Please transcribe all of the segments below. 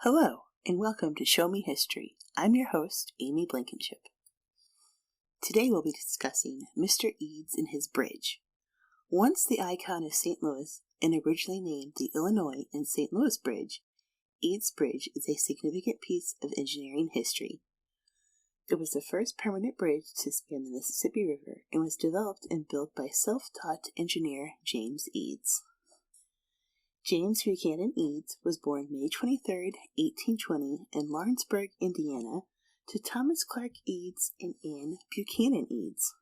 Hello, and welcome to Show Me History. I'm your host, Amy Blankenship. Today we'll be discussing Mr. Eads and his bridge. Once the icon of St. Louis, and originally named the Illinois and St. Louis Bridge, Eads Bridge is a significant piece of engineering history. It was the first permanent bridge to span the Mississippi River and was developed and built by self-taught engineer James Eads. James Buchanan Eads was born May 23, 1820 in Lawrenceburg, Indiana, to Thomas Clark Eads and Anne Buchanan Eads.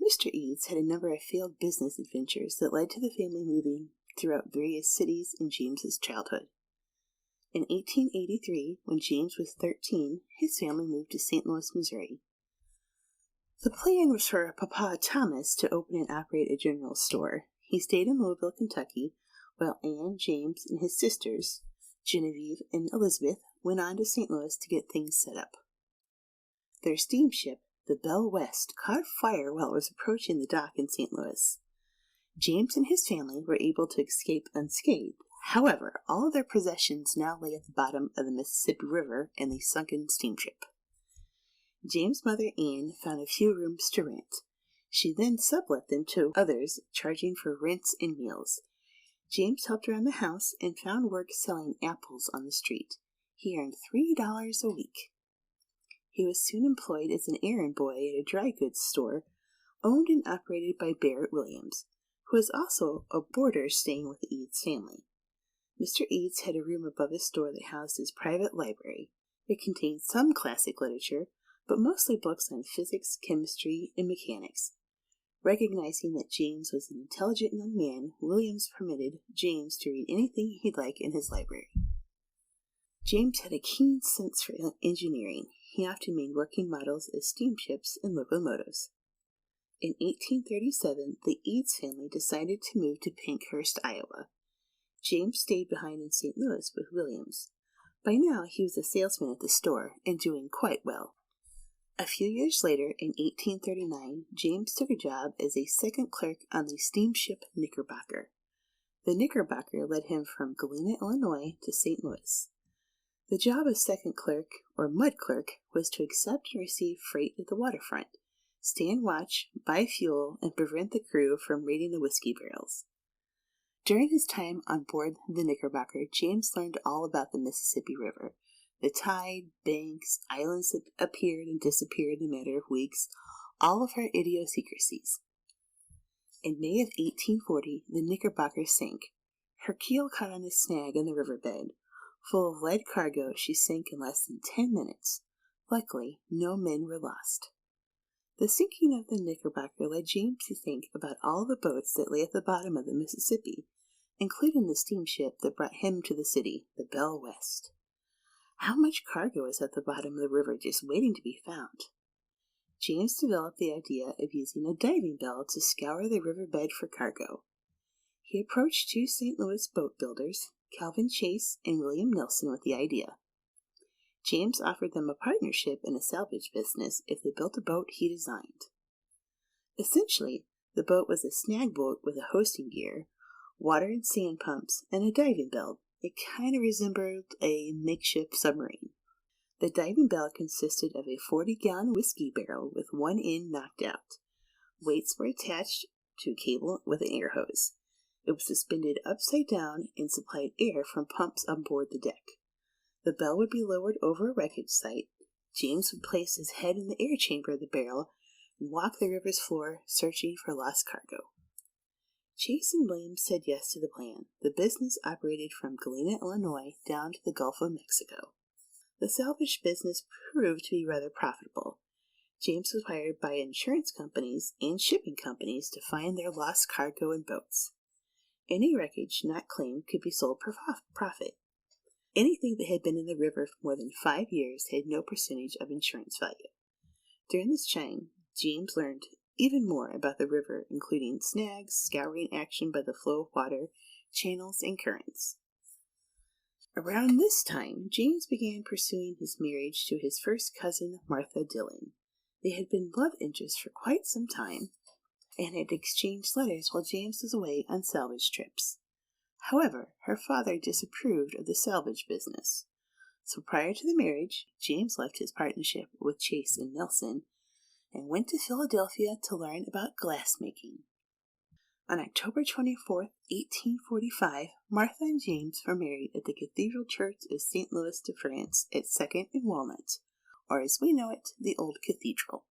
Mr. Eads had a number of failed business adventures that led to the family moving throughout various cities in James's childhood. In 1883, when James was 13, his family moved to St. Louis, Missouri. The plan was for Papa Thomas to open and operate a general store. He stayed in Louisville, Kentucky, while Anne, James, and his sisters, Genevieve and Elizabeth, went on to St. Louis to get things set up. Their steamship, the Belle West, caught fire while it was approaching the dock in St. Louis. James and his family were able to escape unscathed. However, all of their possessions now lay at the bottom of the Mississippi River in the sunken steamship. James' mother, Anne, found a few rooms to rent. She then sublet them to others, charging for rents and meals. James helped around the house and found work selling apples on the street. He earned $3 a week. He was soon employed as an errand boy at a dry goods store owned and operated by Barrett Williams, who was also a boarder staying with the Eads family. Mr. Eads had a room above his store that housed his private library. It contained some classic literature, but mostly books on physics, chemistry, and mechanics. Recognizing that James was an intelligent young man, Williams permitted James to read anything he'd like in his library. James had a keen sense for engineering. He often made working models of steamships and locomotives. In 1837, the Eads family decided to move to Pinkhurst, Iowa. James stayed behind in St. Louis with Williams. By now, he was a salesman at the store and doing quite well. A few years later, in 1839, James took a job as a second clerk on the steamship Knickerbocker. The Knickerbocker led him from Galena, Illinois to St. Louis. The job of second clerk, or mud clerk, was to accept and receive freight at the waterfront, stand watch, buy fuel, and prevent the crew from raiding the whiskey barrels. During his time on board the Knickerbocker, James learned all about the Mississippi River. The tide, banks, islands that appeared and disappeared in a matter of weeks, all of her idiosyncrasies. In May of 1840, the Knickerbocker sank. Her keel caught on a snag in the riverbed. Full of lead cargo, she sank in less than 10 minutes. Luckily, no men were lost. The sinking of the Knickerbocker led James to think about all the boats that lay at the bottom of the Mississippi, including the steamship that brought him to the city, the Belle West. How much cargo is at the bottom of the river just waiting to be found? James developed the idea of using a diving bell to scour the riverbed for cargo. He approached two St. Louis boat builders, Calvin Chase and William Nelson, with the idea. James offered them a partnership in a salvage business if they built a boat he designed. Essentially, the boat was a snag boat with a hosting gear, water and sand pumps, and a diving bell. It kind of resembled a makeshift submarine. The diving bell consisted of a 40-gallon whiskey barrel with one end knocked out. Weights were attached to a cable with an air hose. It was suspended upside down and supplied air from pumps on board the deck. The bell would be lowered over a wreckage site. James would place his head in the air chamber of the barrel and walk the river's floor searching for lost cargo. Chase and Williams said yes to the plan. The business operated from Galena, Illinois, down to the Gulf of Mexico. The salvage business proved to be rather profitable. James was hired by insurance companies and shipping companies to find their lost cargo and boats. Any wreckage not claimed could be sold for profit. Anything that had been in the river for more than 5 years had no percentage of insurance value. During this time, James learned even more about the river, including snags, scouring action by the flow of water, channels, and currents. Around this time, James began pursuing his marriage to his first cousin, Martha Dillon. They had been love interests for quite some time and had exchanged letters while James was away on salvage trips. However, her father disapproved of the salvage business. So prior to the marriage, James left his partnership with Chase and Nelson and went to Philadelphia to learn about glassmaking. On October 24th, 1845, Martha and James were married at the Cathedral Church of St. Louis de France at 2nd and Walnut, or as we know it, the Old Cathedral.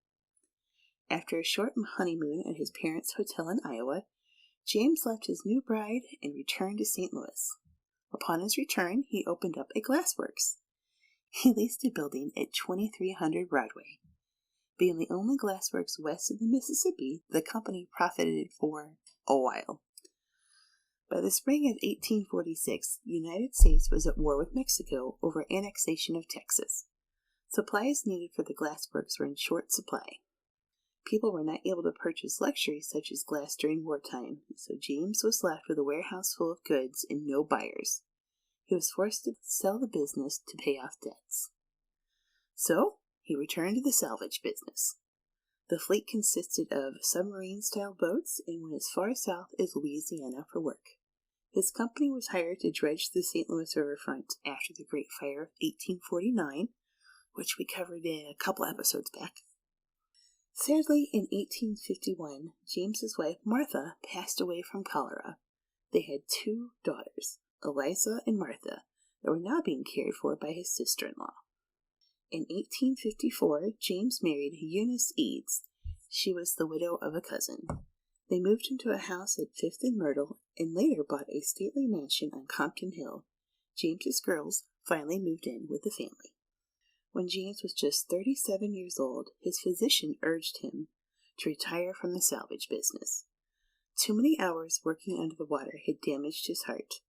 After a short honeymoon at his parents' hotel in Iowa, James left his new bride and returned to St. Louis. Upon his return, he opened up a glassworks. He leased a building at 2300 Broadway. Being the only glassworks west of the Mississippi, the company profited for a while. By the spring of 1846, the United States was at war with Mexico over annexation of Texas. Supplies needed for the glassworks were in short supply. People were not able to purchase luxuries such as glass during wartime, so James was left with a warehouse full of goods and no buyers. He was forced to sell the business to pay off debts. So, he returned to the salvage business. The fleet consisted of submarine-style boats and went as far south as Louisiana for work. His company was hired to dredge the St. Louis riverfront after the Great Fire of 1849, which we covered in a couple episodes back. Sadly, in 1851, James's wife Martha passed away from cholera. They had 2 daughters, Eliza and Martha, that were now being cared for by his sister-in-law. In 1854, James married Eunice Eads. She was the widow of a cousin. They moved into a house at 5th and Myrtle and later bought a stately mansion on Compton Hill. James's girls finally moved in with the family. When James was just 37 years old, his physician urged him to retire from the salvage business. Too many hours working under the water had damaged his heart,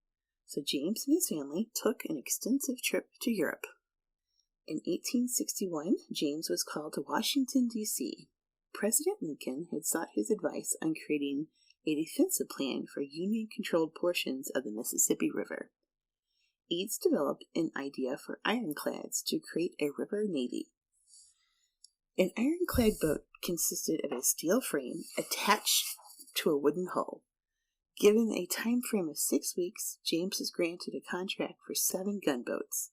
so James and his family took an extensive trip to Europe. In 1861, James was called to Washington, D.C. President Lincoln had sought his advice on creating a defensive plan for Union-controlled portions of the Mississippi River. Eads developed an idea for ironclads to create a river navy. An ironclad boat consisted of a steel frame attached to a wooden hull. Given a time frame of 6 weeks, James was granted a contract for 7 gunboats.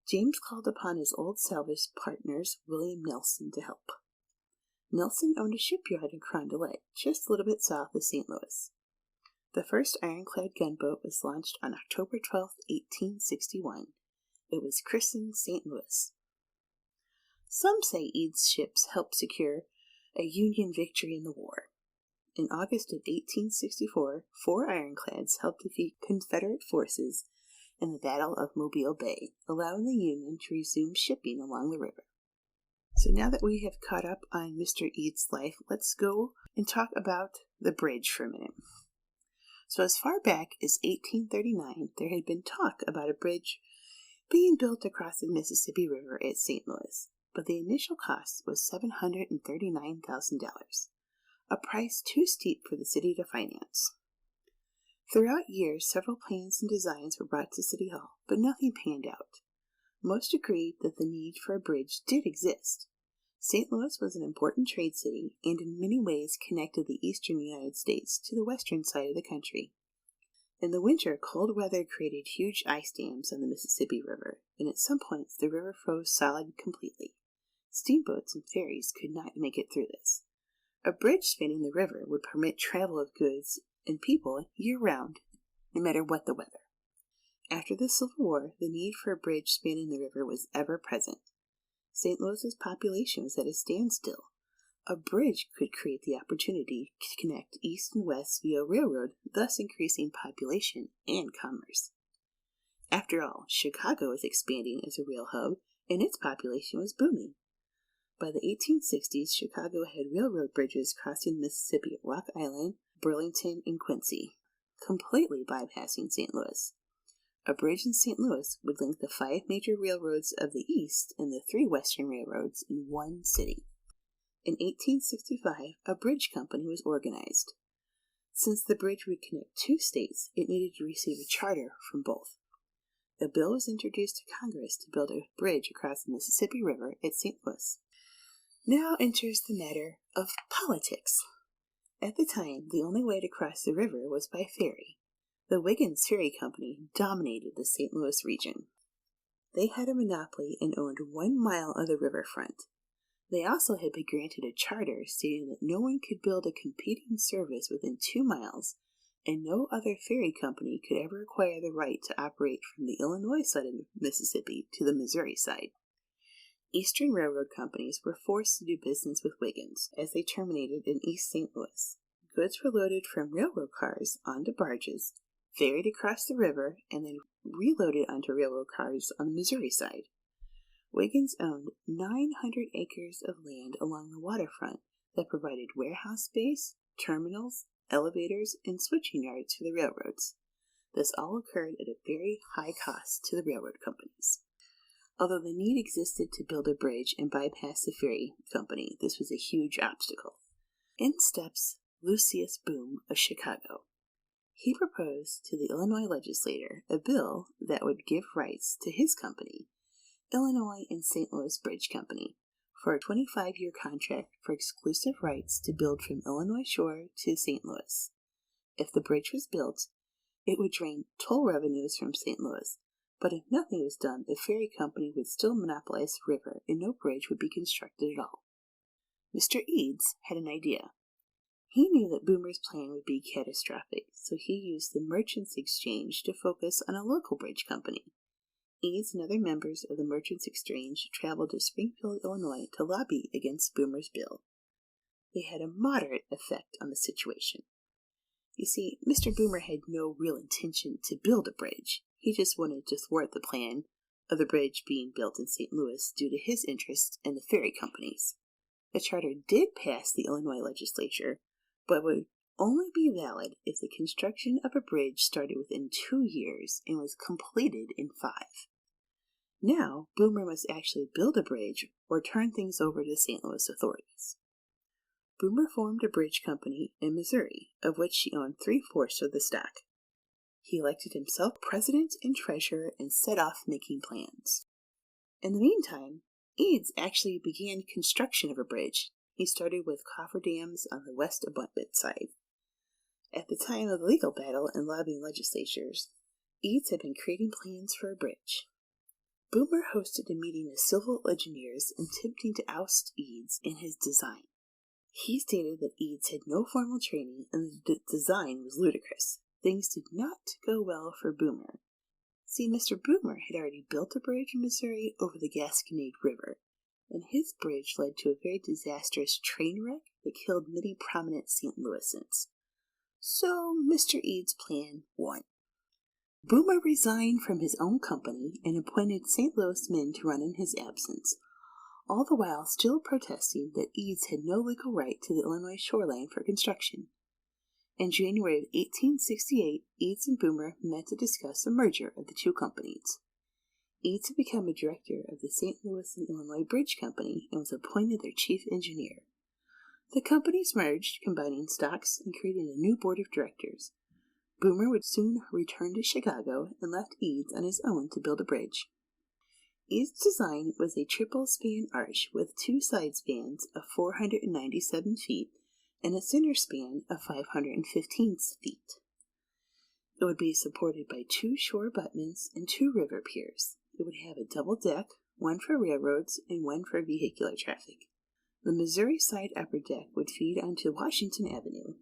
James called upon his old salvage partners, William Nelson, to help. Nelson owned a shipyard in Carondelet, just a little bit south of St. Louis. The first ironclad gunboat was launched on October 12, 1861. It was christened St. Louis. Some say Eads' ships helped secure a Union victory in the war. In August of 1864, 4 ironclads helped defeat Confederate forces in the Battle of Mobile Bay, allowing the Union to resume shipping along the river. So now that we have caught up on Mr. Eads' life, let's go and talk about the bridge for a minute. So as far back as 1839, there had been talk about a bridge being built across the Mississippi River at St. Louis, but the initial cost was $739,000, a price too steep for the city to finance. Throughout years, several plans and designs were brought to City Hall, but nothing panned out. Most agreed that the need for a bridge did exist. St. Louis was an important trade city and in many ways connected the eastern United States to the western side of the country. In the winter, cold weather created huge ice dams on the Mississippi River, and at some points the river froze solid completely. Steamboats and ferries could not make it through this. A bridge spanning the river would permit travel of goods and people year-round, no matter what the weather. After the Civil War, the need for a bridge spanning the river was ever present. St. Louis's population was at a standstill. A bridge could create the opportunity to connect east and west via railroad, thus increasing population and commerce. After all, Chicago was expanding as a rail hub, and its population was booming. By the 1860s, Chicago had railroad bridges crossing the Mississippi at Rock Island, Burlington, and Quincy, completely bypassing St. Louis. A bridge in St. Louis would link the 5 major railroads of the East and the 3 western railroads in one city. In 1865, a bridge company was organized. Since the bridge would connect 2 states, it needed to receive a charter from both. A bill was introduced to Congress to build a bridge across the Mississippi River at St. Louis. Now enters the matter of politics. At the time, the only way to cross the river was by ferry. The Wiggins Ferry Company dominated the St. Louis region. They had a monopoly and owned 1 mile of the riverfront. They also had been granted a charter stating that no one could build a competing service within 2 miles, and no other ferry company could ever acquire the right to operate from the Illinois side of the Mississippi to the Missouri side. Eastern railroad companies were forced to do business with Wiggins as they terminated in East St. Louis. Goods were loaded from railroad cars onto barges, ferried across the river, and then reloaded onto railroad cars on the Missouri side. Wiggins owned 900 acres of land along the waterfront that provided warehouse space, terminals, elevators, and switching yards for the railroads. This all occurred at a very high cost to the railroad companies. Although the need existed to build a bridge and bypass the ferry company, this was a huge obstacle. In steps Lucius Boom of Chicago. He proposed to the Illinois legislature a bill that would give rights to his company, Illinois and St. Louis Bridge Company, for a 25-year contract for exclusive rights to build from Illinois shore to St. Louis. If the bridge was built, it would drain toll revenues from St. Louis, but if nothing was done, the ferry company would still monopolize the river and no bridge would be constructed at all. Mr. Eads had an idea. He knew that Boomer's plan would be catastrophic, so he used the Merchants Exchange to focus on a local bridge company. Eads and other members of the Merchants Exchange traveled to Springfield, Illinois to lobby against Boomer's bill. They had a moderate effect on the situation. You see, Mr. Boomer had no real intention to build a bridge. He just wanted to thwart the plan of the bridge being built in St. Louis due to his interest in the ferry companies. The charter did pass the Illinois legislature, but would only be valid if the construction of a bridge started within 2 years and was completed in 5. Now, Boomer must actually build a bridge or turn things over to St. Louis authorities. Boomer formed a bridge company in Missouri, of which he owned 3/4 of the stock. He elected himself president and treasurer and set off making plans. In the meantime, Eads actually began construction of a bridge. He started with cofferdams on the west abutment side. At the time of the legal battle and lobbying legislatures, Eads had been creating plans for a bridge. Boomer hosted a meeting of civil engineers attempting to oust Eads in his design. He stated that Eads had no formal training and the design was ludicrous. Things did not go well for Boomer. See, Mr. Boomer had already built a bridge in Missouri over the Gasconade River, and his bridge led to a very disastrous train wreck that killed many prominent St. Louisans. So Mr. Eads' plan won. Boomer resigned from his own company and appointed St. Louis men to run in his absence, all the while still protesting that Eads had no legal right to the Illinois shoreline for construction. In January of 1868, Eads and Boomer met to discuss a merger of the two companies. Eads had become a director of the St. Louis and Illinois Bridge Company and was appointed their chief engineer. The companies merged, combining stocks and creating a new board of directors. Boomer would soon return to Chicago and left Eads on his own to build a bridge. Eads' design was a triple-span arch with 2 side spans of 497 feet and a center span of 515 feet. It would be supported by 2 shore abutments and 2 river piers. It would have a double deck, one for railroads and one for vehicular traffic. The Missouri side upper deck would feed onto Washington Avenue.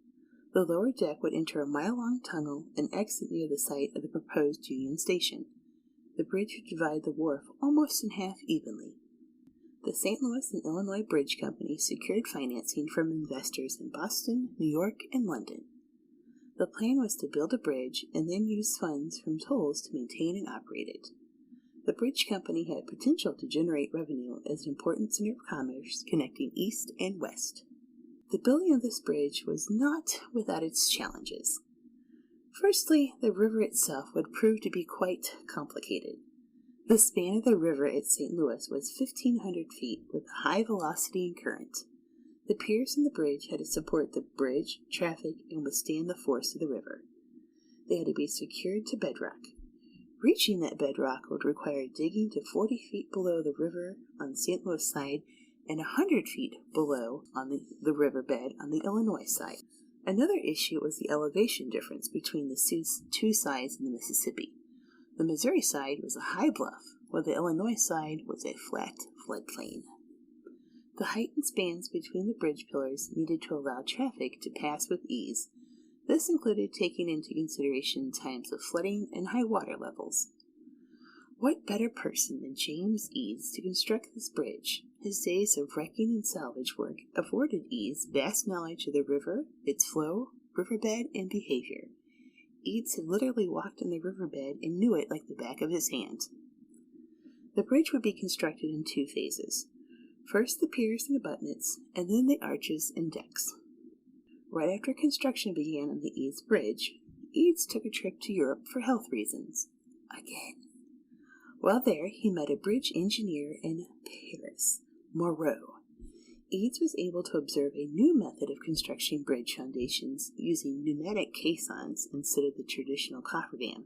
The lower deck would enter a mile-long tunnel and exit near the site of the proposed Union Station. The bridge would divide the wharf almost in half evenly. The St. Louis and Illinois Bridge Company secured financing from investors in Boston, New York, and London. The plan was to build a bridge and then use funds from tolls to maintain and operate it. The bridge company had potential to generate revenue as an important center of commerce connecting east and west. The building of this bridge was not without its challenges. Firstly, the river itself would prove to be quite complicated. The span of the river at St. Louis was 1,500 feet with high velocity and current. The piers in the bridge had to support the bridge, traffic, and withstand the force of the river. They had to be secured to bedrock. Reaching that bedrock would require digging to 40 feet below the river on the St. Louis side and 100 feet below on the riverbed on the Illinois side. Another issue was the elevation difference between the two sides of the Mississippi. The Missouri side was a high bluff, while the Illinois side was a flat floodplain. The height and spans between the bridge pillars needed to allow traffic to pass with ease. This included taking into consideration times of flooding and high water levels. What better person than James Eads to construct this bridge? His days of wrecking and salvage work afforded Eads vast knowledge of the river, its flow, riverbed, and behavior. Eads had literally walked on the riverbed and knew it like the back of his hand. The bridge would be constructed in two phases. First the piers and abutments, and then the arches and decks. Right after construction began on the Eads Bridge, Eads took a trip to Europe for health reasons. Again. While there, he met a bridge engineer in Paris, Moreau. Eads was able to observe a new method of constructing bridge foundations using pneumatic caissons instead of the traditional cofferdam.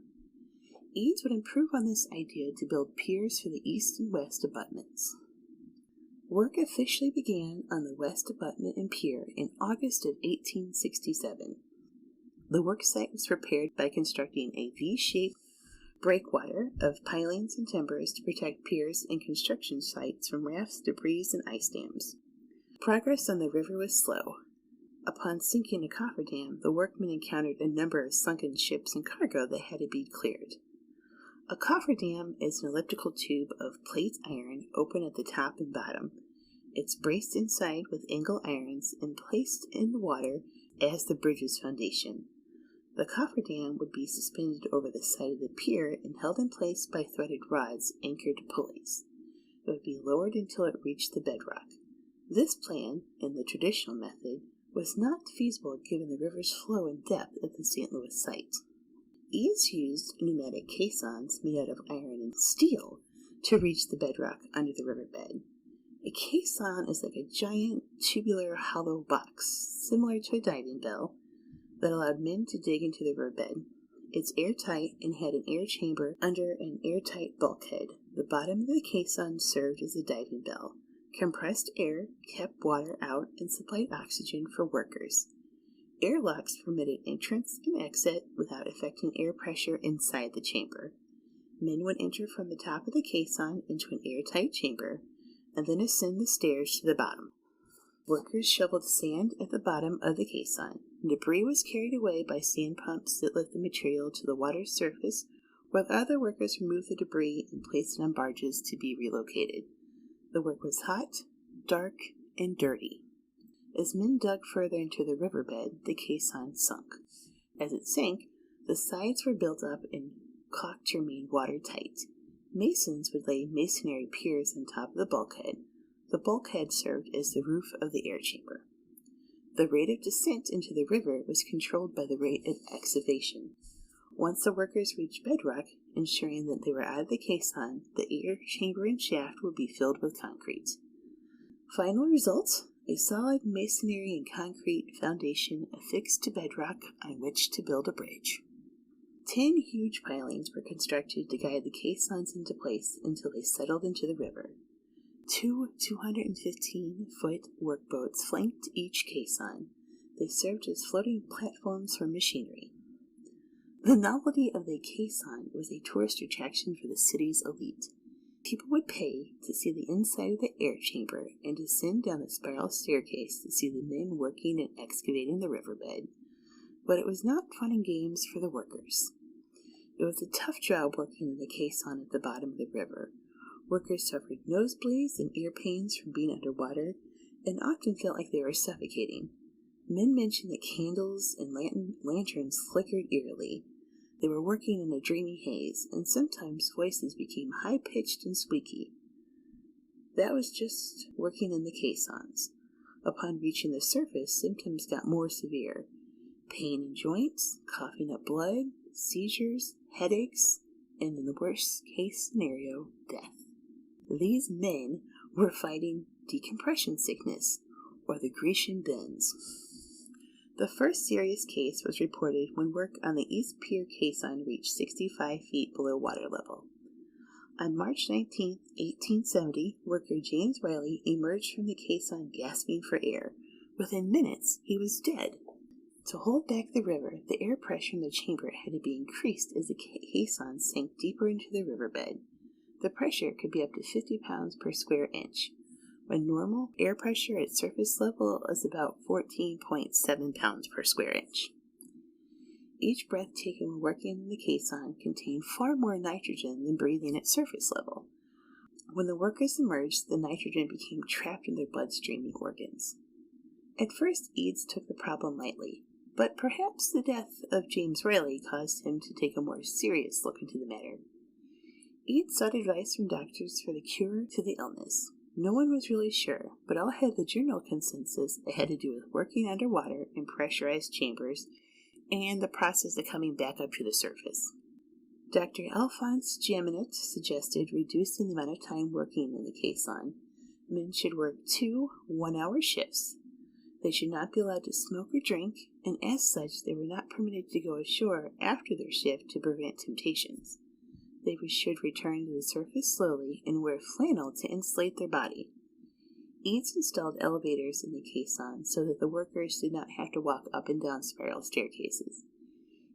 Eads would improve on this idea to build piers for the east and west abutments. Work officially began on the west abutment and pier in August of 1867. The work site was prepared by constructing a V-shaped breakwater of pilings and timbers to protect piers and construction sites from rafts, debris, and ice dams. Progress on the river was slow. Upon sinking a cofferdam, the workmen encountered a number of sunken ships and cargo that had to be cleared. A cofferdam is an elliptical tube of plate iron open at the top and bottom. It's braced inside with angle irons and placed in the water as the bridge's foundation. The cofferdam would be suspended over the side of the pier and held in place by threaded rods anchored to pulleys. It would be lowered until it reached the bedrock. This plan, in the traditional method, was not feasible given the river's flow and depth at the St. Louis site. Eads used pneumatic caissons made out of iron and steel to reach the bedrock under the riverbed. A caisson is like a giant tubular hollow box, similar to a diving bell, that allowed men to dig into the riverbed. It's airtight and had an air chamber under an airtight bulkhead. The bottom of the caisson served as a diving bell. Compressed air kept water out and supplied oxygen for workers. Airlocks permitted entrance and exit without affecting air pressure inside the chamber. Men would enter from the top of the caisson into an airtight chamber and then ascend the stairs to the bottom. Workers shoveled sand at the bottom of the caisson. Debris was carried away by sand pumps that lift the material to the water's surface, while other workers removed the debris and placed it on barges to be relocated. The work was hot, dark, and dirty. As men dug further into the riverbed, the caisson sunk. As it sank, the sides were built up and caulked to remain watertight. Masons would lay masonry piers on top of the bulkhead. The bulkhead served as the roof of the air chamber. The rate of descent into the river was controlled by the rate of excavation. Once the workers reached bedrock, ensuring that they were out of the caisson, the air chamber and shaft would be filled with concrete. Final result: a solid masonry and concrete foundation affixed to bedrock on which to build a bridge. 10 huge pilings were constructed to guide the caissons into place until they settled into the river. 2 215-foot workboats flanked each caisson. They served as floating platforms for machinery. The novelty of the caisson was a tourist attraction for the city's elite. People would pay to see the inside of the air chamber and descend down the spiral staircase to see the men working and excavating the riverbed. But it was not fun and games for the workers. It was a tough job working in the caisson at the bottom of the river. Workers suffered nosebleeds and ear pains from being underwater and often felt like they were suffocating. Men mentioned that candles and lanterns flickered eerily. They were working in a dreamy haze, and sometimes voices became high-pitched and squeaky. That was just working in the caissons. Upon reaching the surface, symptoms got more severe. Pain in joints, coughing up blood, seizures, headaches, and in the worst-case scenario, death. These men were fighting decompression sickness, or the Grecian bends. The first serious case was reported when work on the East Pier caisson reached 65 feet below water level. On March 19, 1870, worker James Riley emerged from the caisson gasping for air. Within minutes, he was dead. To hold back the river, the air pressure in the chamber had to be increased as the caisson sank deeper into the riverbed. The pressure could be up to 50 pounds per square inch, when normal air pressure at surface level is about 14.7 pounds per square inch. Each breath taken when working in the caisson contained far more nitrogen than breathing at surface level. When the workers emerged, the nitrogen became trapped in their bloodstream and organs. At first, Eads took the problem lightly, but perhaps the death of James Riley caused him to take a more serious look into the matter. Eads sought advice from doctors for the cure to the illness. No one was really sure, but all had the general consensus it had to do with working underwater in pressurized chambers and the process of coming back up to the surface. Dr. Alphonse Jaminet suggested reducing the amount of time working in the caisson. Men should work 2 one-hour shifts. They should not be allowed to smoke or drink, and as such, they were not permitted to go ashore after their shift to prevent temptations. They should return to the surface slowly and wear flannel to insulate their body. Eads installed elevators in the caisson so that the workers did not have to walk up and down spiral staircases.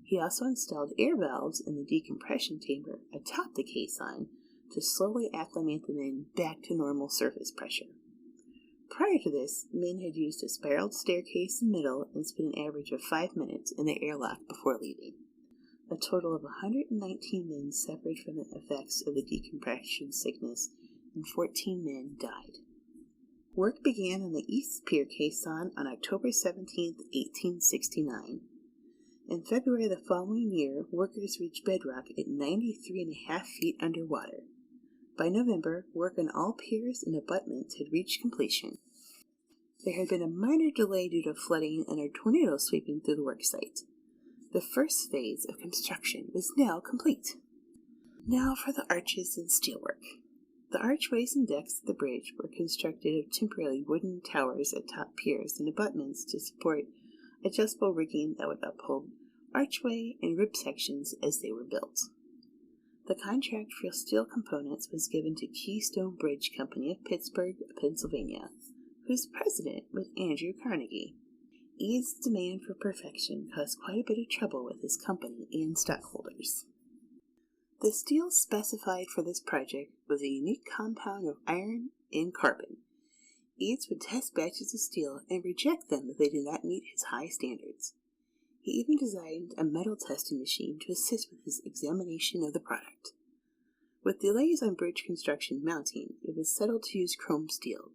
He also installed air valves in the decompression chamber atop the caisson to slowly acclimate the men back to normal surface pressure. Prior to this, men had used a spiraled staircase in the middle and spent an average of 5 minutes in the airlock before leaving. A total of 119 men suffered from the effects of the decompression sickness, and 14 men died. Work began on the East Pier caisson on October 17, 1869. In February of the following year, workers reached bedrock at 93.5 feet underwater. By November, work on all piers and abutments had reached completion. There had been a minor delay due to flooding and a tornado sweeping through the work site. The first phase of construction was now complete. Now for the arches and steelwork. The archways and decks of the bridge were constructed of temporary wooden towers atop piers and abutments to support adjustable rigging that would uphold archway and rib sections as they were built. The contract for steel components was given to Keystone Bridge Company of Pittsburgh, Pennsylvania, whose president was Andrew Carnegie. Eads' demand for perfection caused quite a bit of trouble with his company and stockholders. The steel specified for this project was a unique compound of iron and carbon. Eads would test batches of steel and reject them if they did not meet his high standards. He even designed a metal testing machine to assist with his examination of the product. With delays on bridge construction mounting, it was settled to use chrome steel.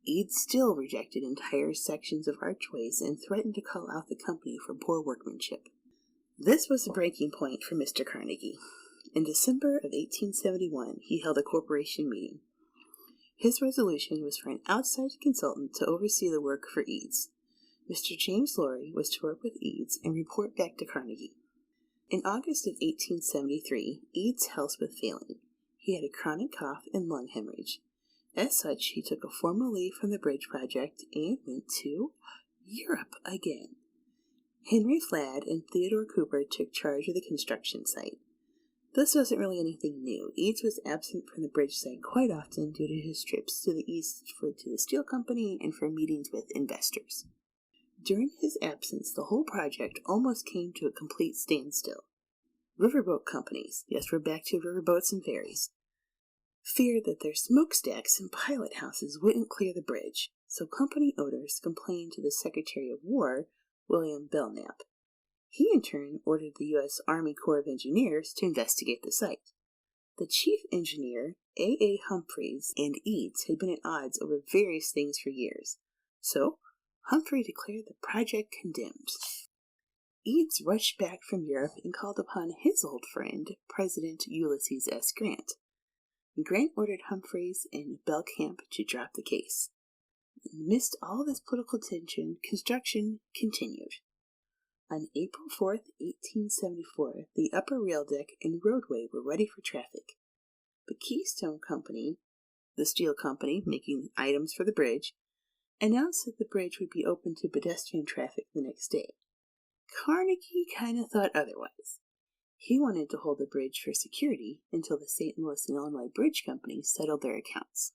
Eads still rejected entire sections of archways and threatened to call out the company for poor workmanship. This was the breaking point for Mr. Carnegie. In December of 1871, he held a corporation meeting. His resolution was for an outside consultant to oversee the work for Eads. Mr. James Lorry was to work with Eads and report back to Carnegie. In August of 1873, Eads' health was failing. He had a chronic cough and lung hemorrhage. As such, he took a formal leave from the bridge project and went to Europe again. Henry Flagg and Theodore Cooper took charge of the construction site. This wasn't really anything new. Eads was absent from the bridge site quite often due to his trips to the east to the steel company and for meetings with investors. During his absence, the whole project almost came to a complete standstill. Riverboat companies, yes, we're back to riverboats and ferries, feared that their smokestacks and pilot houses wouldn't clear the bridge, so company owners complained to the Secretary of War, William Belknap. He in turn ordered the U.S. Army Corps of Engineers to investigate the site. The chief engineer, A.A. Humphreys, and Eads had been at odds over various things for years, so Humphrey declared the project condemned. Eads rushed back from Europe and called upon his old friend, President Ulysses S. Grant. Grant ordered Humphreys and Belknap to drop the case. Amidst all this political tension, construction continued. On April 4, 1874, the upper rail deck and roadway were ready for traffic. The Keystone Company, the steel company making items for the bridge, announced that the bridge would be open to pedestrian traffic the next day. Carnegie kind of thought otherwise. He wanted to hold the bridge for security until the St. Louis and Illinois Bridge Company settled their accounts.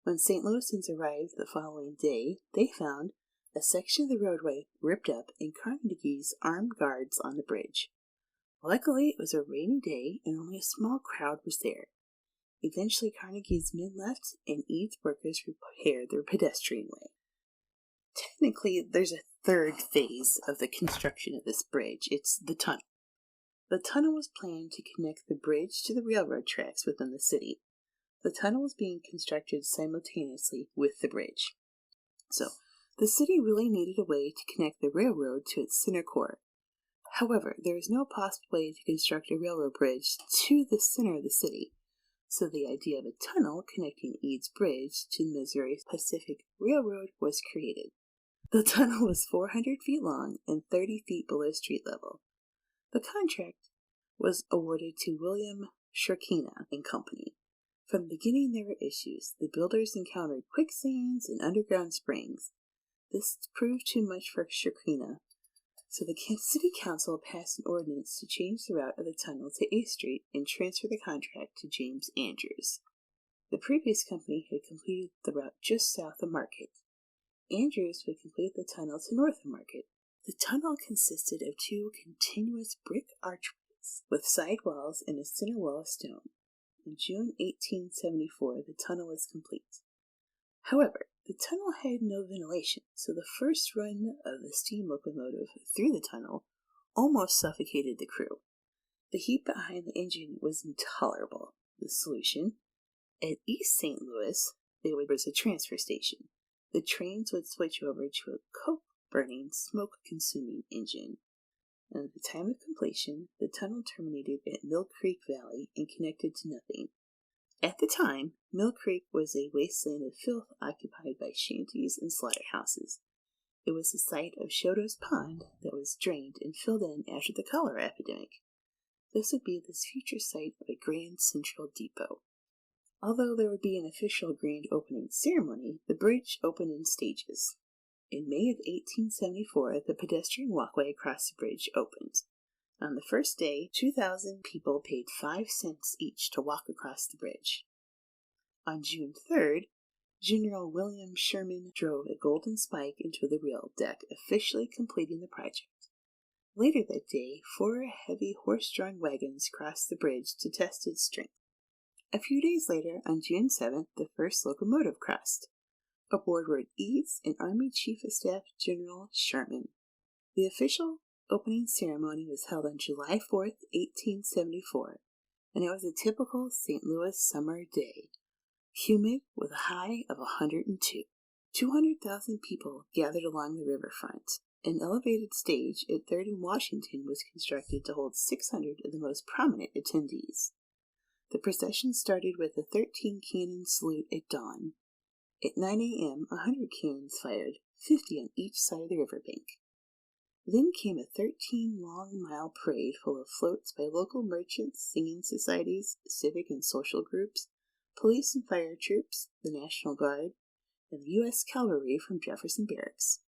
When St. Louisans arrived the following day, they found A section of the roadway ripped up and Carnegie's armed guards on the bridge. Luckily, it was a rainy day and only a small crowd was there. Eventually, Carnegie's men left and Eads workers repaired their pedestrian way. Technically, there's a third phase of the construction of this bridge. It's the tunnel. The tunnel was planned to connect the bridge to the railroad tracks within the city. The tunnel was being constructed simultaneously with the bridge. So, the city really needed a way to connect the railroad to its center core. However, there was no possible way to construct a railroad bridge to the center of the city, so the idea of a tunnel connecting Eads Bridge to the Missouri Pacific Railroad was created. The tunnel was 400 feet long and 30 feet below street level. The contract was awarded to William Shirkina and Company. From the beginning there were issues. The builders encountered quicksands and underground springs. This proved too much for Shirkina, so the city council passed an ordinance to change the route of the tunnel to 8th Street and transfer the contract to James Andrews. The previous company had completed the route just south of Market. Andrews would complete the tunnel to north of Market. The tunnel consisted of 2 continuous brick archways with side walls and a center wall of stone. In June 1874, the tunnel was complete. However, the tunnel had no ventilation, so the first run of the steam locomotive through the tunnel almost suffocated the crew. The heat behind the engine was intolerable. The solution? At East St. Louis, there was a transfer station. The trains would switch over to a coke-burning, smoke-consuming engine. And at the time of completion, the tunnel terminated at Mill Creek Valley and connected to nothing. At the time, Mill Creek was a wasteland of filth occupied by shanties and slaughterhouses. It was the site of Shoto's Pond that was drained and filled in after the cholera epidemic. This would be the future site of a Grand Central Depot. Although there would be an official grand opening ceremony, the bridge opened in stages. In May of 1874, the pedestrian walkway across the bridge opened. On the first day, 2,000 people paid 5 cents each to walk across the bridge. On June 3rd, General William Sherman drove a golden spike into the rail deck, officially completing the project. Later that day, 4 heavy horse-drawn wagons crossed the bridge to test its strength. A few days later, on June 7th, the first locomotive crossed. Aboard were Eads and Army Chief of Staff General Sherman. The official opening ceremony was held on July 4th, 1874, and it was a typical St. Louis summer day, humid with a high of 102. 200,000 people gathered along the riverfront. An elevated stage at 3rd and Washington was constructed to hold 600 of the most prominent attendees. The procession started with a 13-cannon salute at dawn. At 9 a.m., 100 cannons fired, 50 on each side of the riverbank. Then came a 13-long-mile parade full of floats by local merchants, singing societies, civic and social groups, police and fire troops, the National Guard, and the U.S. Cavalry from Jefferson Barracks.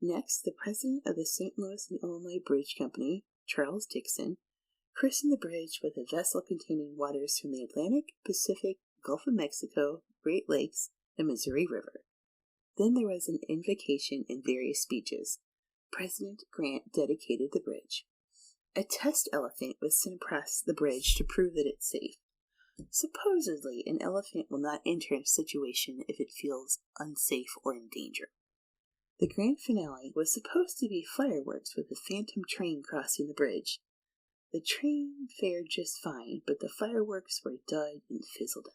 Next, the president of the St. Louis and Illinois Bridge Company, Charles Dixon, christened the bridge with a vessel containing waters from the Atlantic, Pacific, Gulf of Mexico, Great Lakes, and Missouri River. Then there was an invocation and various speeches. President Grant dedicated the bridge. A test elephant was sent across the bridge to prove that it's safe. Supposedly, an elephant will not enter a situation if it feels unsafe or in danger. The grand finale was supposed to be fireworks with a phantom train crossing the bridge. The train fared just fine, but the fireworks were dud and fizzled out.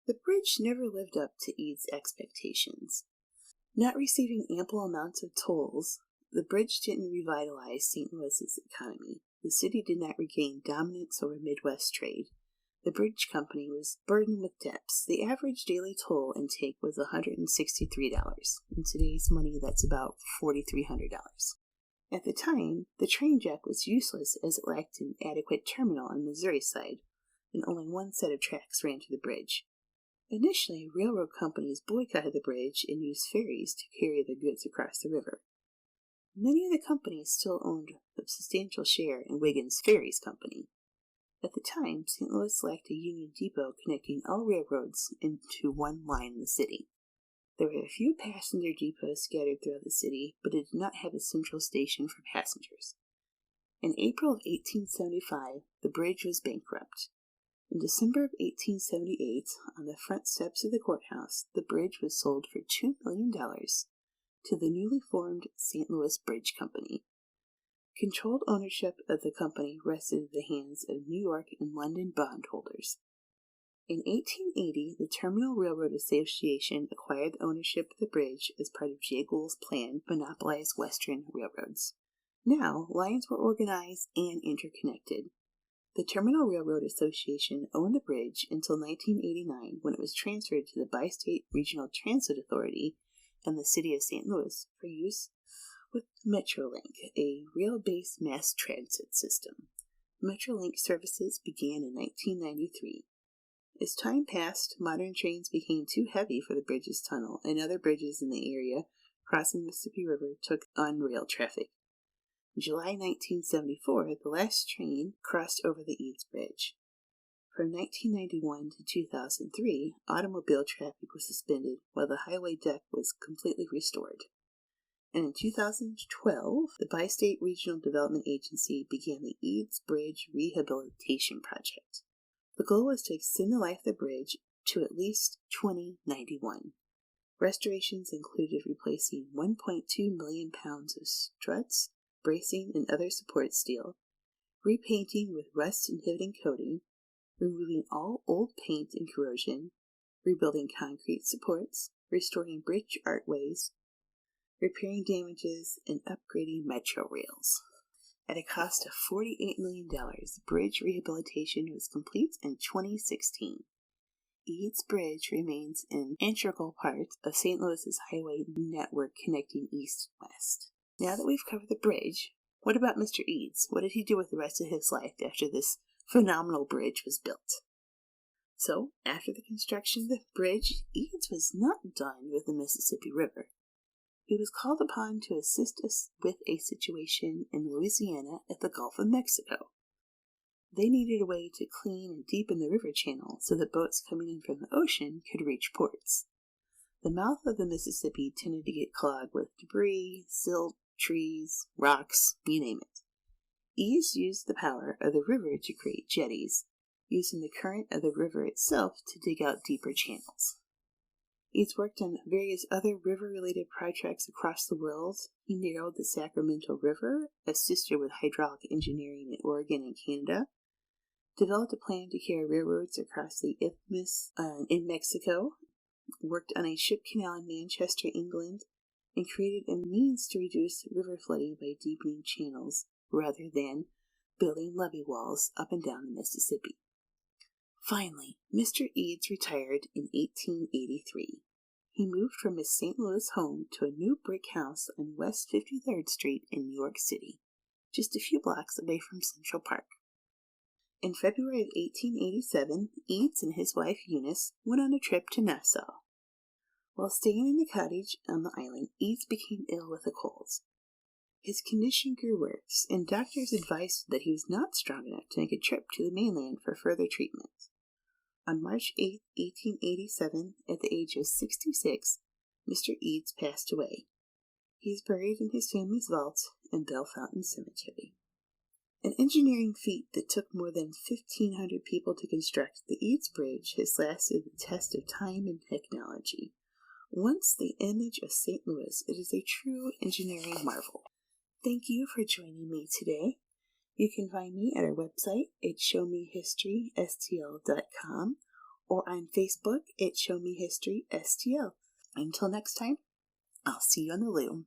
The bridge never lived up to Eads' expectations. Not receiving ample amounts of tolls, the bridge didn't revitalize St. Louis's economy. The city did not regain dominance over Midwest trade. The bridge company was burdened with debts. The average daily toll intake was $163. In today's money, that's about $4,300. At the time, the train jack was useless as it lacked an adequate terminal on the Missouri side, and only one set of tracks ran to the bridge. Initially, railroad companies boycotted the bridge and used ferries to carry their goods across the river. Many of the companies still owned a substantial share in Wiggins Ferries Company. At the time, St. Louis lacked a union depot connecting all railroads into one line in the city. There were a few passenger depots scattered throughout the city, but it did not have a central station for passengers. In April of 1875, the bridge was bankrupt. In December of 1878, on the front steps of the courthouse, the bridge was sold for $2 million to the newly formed St. Louis Bridge Company. Controlled ownership of the company rested in the hands of New York and London bondholders. In 1880, the Terminal Railroad Association acquired the ownership of the bridge as part of Jay Gould's plan to monopolize Western railroads. Now, lines were organized and interconnected. The Terminal Railroad Association owned the bridge until 1989, when it was transferred to the Bi-State Regional Transit Authority and the City of St. Louis for use with Metrolink, a rail-based mass transit system. Metrolink services began in 1993. As time passed, modern trains became too heavy for the bridge's tunnel, and other bridges in the area crossing the Mississippi River took on rail traffic. In July 1974, the last train crossed over the Eads Bridge. From 1991 to 2003, automobile traffic was suspended while the highway deck was completely restored. And in 2012, the Bi-State Regional Development Agency began the Eads Bridge Rehabilitation Project. The goal was to extend the life of the bridge to at least 2091. Restorations included replacing 1.2 million pounds of struts, bracing, and other support steel, repainting with rust-inhibiting coating, removing all old paint and corrosion, rebuilding concrete supports, restoring bridge archways, repairing damages, and upgrading metro rails. At a cost of $48 million, bridge rehabilitation was complete in 2016. Eads Bridge remains an integral part of St. Louis's highway network connecting east and west. Now that we've covered the bridge, what about Mr. Eads? What did he do with the rest of his life after this phenomenal bridge was built? So, after the construction of the bridge, Eads was not done with the Mississippi River. He was called upon to assist us with a situation in Louisiana at the Gulf of Mexico. They needed a way to clean and deepen the river channel so that boats coming in from the ocean could reach ports. The mouth of the Mississippi tended to get clogged with debris, silt, trees, rocks, you name it. Eads used the power of the river to create jetties, using the current of the river itself to dig out deeper channels. Eads worked on various other river-related projects across the world. He narrowed the Sacramento River, assisted with hydraulic engineering in Oregon and Canada, developed a plan to carry railroads across the Isthmus in Mexico, worked on a ship canal in Manchester, England, and created a means to reduce river flooding by deepening channels rather than building levee walls up and down the Mississippi. Finally, Mr. Eads retired in 1883. He moved from his St. Louis home to a new brick house on West 53rd Street in New York City, just a few blocks away from Central Park. In February of 1887, Eads and his wife Eunice went on a trip to Nassau. While staying in the cottage on the island, Eads became ill with a cold. His condition grew worse, and doctors advised that he was not strong enough to make a trip to the mainland for further treatment. On March 8, 1887, at the age of 66, Mr. Eads passed away. He is buried in his family's vault in Bellefontaine Cemetery. An engineering feat that took more than 1,500 people to construct, the Eads Bridge has lasted the test of time and technology. Once the image of St. Louis, it is a true engineering marvel. Thank you for joining me today. You can find me at our website at showmehistorystl.com or on Facebook at showmehistorystl. Until next time, I'll see you on the loom.